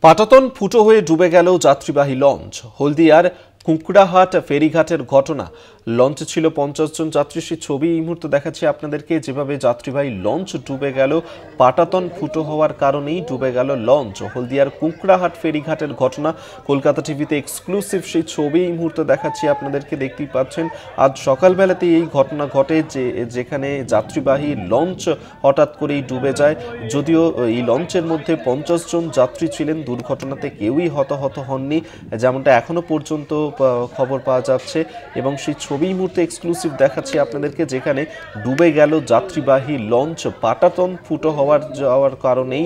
পাটাতন ফুটো হয়ে ডুবে গেল যাত্রীবাহী লঞ্চ। হলদিয়ার কুঁকড়াহাট ফেরিঘাটের ঘটনা। লঞ্চে ছিল 50 জন যাত্রী। সেই ছবি এই মুহূর্তে দেখাচ্ছি আপনাদেরকে, যেভাবে যাত্রীবাহী লঞ্চ ডুবে গেল। পাটাতন ফুটো হওয়ার কারণেই ডুবে গেল লঞ্চ। হলদিয়ার কুঁকড়াহাট ফেরিঘাটের ঘটনা। কলকাতা টিভিতে এক্সক্লুসিভ সেই ছবি এই মুহূর্তে দেখাচ্ছি আপনাদেরকে, দেখতেই পাচ্ছেন। আজ সকালবেলাতে এই ঘটনা ঘটে, যেখানে যাত্রীবাহী লঞ্চ হঠাৎ করেই ডুবে যায়। যদিও এই লঞ্চের মধ্যে 50 জন যাত্রী ছিলেন, দুর্ঘটনাতে কেউই হতাহত হননি, যেমনটা এখনো পর্যন্ত খবর পাওয়া যাচ্ছে। এবং সেই ছবি মুহূর্তে এক্সক্লুসিভ দেখাচ্ছি আপনাদেরকে, যেখানে ডুবে গেল যাত্রীবাহী লঞ্চ। পাটাতন ফুটো যাওয়ার কারণেই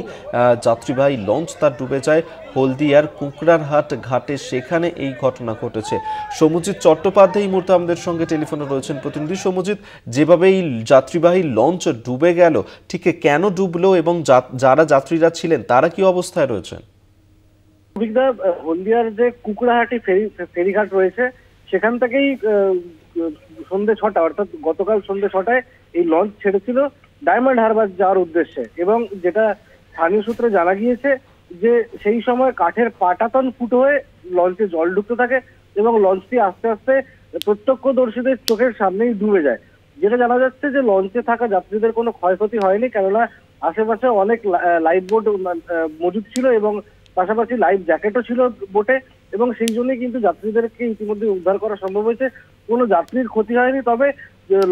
যাত্রীবাহী লঞ্চ তার ডুবে যায়। হলদিয়ার কুঁকড়াহাট ঘাটে সেখানে এই ঘটনা ঘটেছে। সৌম্যজিৎ চট্টোপাধ্যায় এই মুহূর্তে আমাদের সঙ্গে টেলিফোনে রয়েছেন প্রতিনিধি। সৌম্যজিৎ, যেভাবে এই যাত্রীবাহী লঞ্চ ডুবে গেল, ঠিক কেন ডুবলো এবং যারা যাত্রীরা ছিলেন তারা কি অবস্থায় রয়েছেন? হলদিয়ার যে কুকড়াহাটি ফেরিঘাট রয়েছে, সেখান থেকেই সন্ধ্যে 6টা অর্থাৎ গতকাল সন্ধ্যে 6টায় এই লঞ্চ ছেড়েছিল ডায়মন্ড হারবার যাওয়ার উদ্দেশ্যে। এবং যেটা স্থানীয় সূত্রে জানা গিয়েছে যে সেই সময় কাঠের পাটাতন ফুটো হয়ে লঞ্চে জল ঢুকতে থাকে এবং লঞ্চটি আস্তে আস্তে প্রত্যক্ষদর্শীদের চোখের সামনেই ডুবে যায়। যেটা জানা যাচ্ছে যে লঞ্চে থাকা যাত্রীদের কোনো ক্ষয়ক্ষতি হয়নি, কেননা আশেপাশে অনেক লাইফ বোট মজুদ ছিল এবং পাশাপাশি লাইফ জ্যাকেটও ছিল বোটে, এবং সেই জন্যই কিন্তু যাত্রীদেরকে ইতিমধ্যে উদ্ধার করা সম্ভব হয়েছে। কোনো যাত্রীর ক্ষতি হয়নি, তবে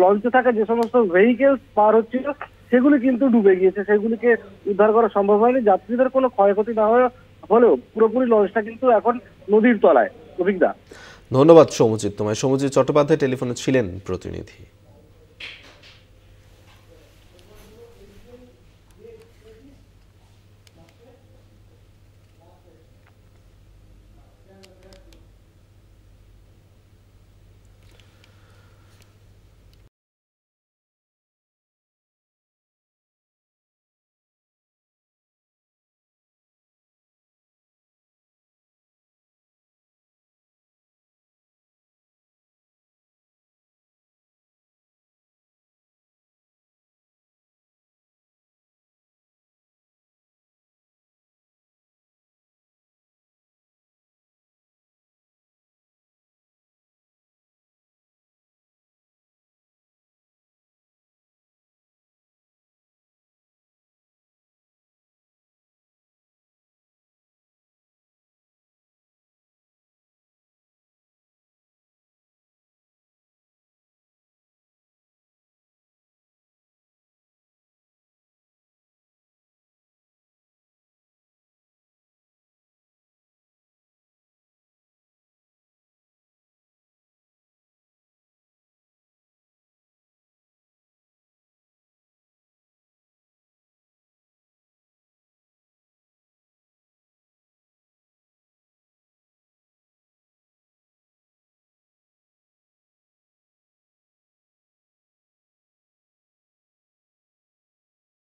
লঞ্চে থাকা যে সমস্ত ভেহিকেলস পার হচ্ছিল সেগুলি কিন্তু ডুবে গিয়েছে, সেগুলিকে উদ্ধার করা সম্ভব হয়নি। যাত্রীদের কোনো ক্ষয়ক্ষতি না হলেও পুরোপুরি লঞ্চটা কিন্তু এখন নদীর তলায়। অভিজ্ঞতা। ধন্যবাদ সৌম্যজিৎ তোমায়। সৌম্যজিৎ চট্টোপাধ্যায় টেলিফোনে ছিলেন প্রতিনিধি।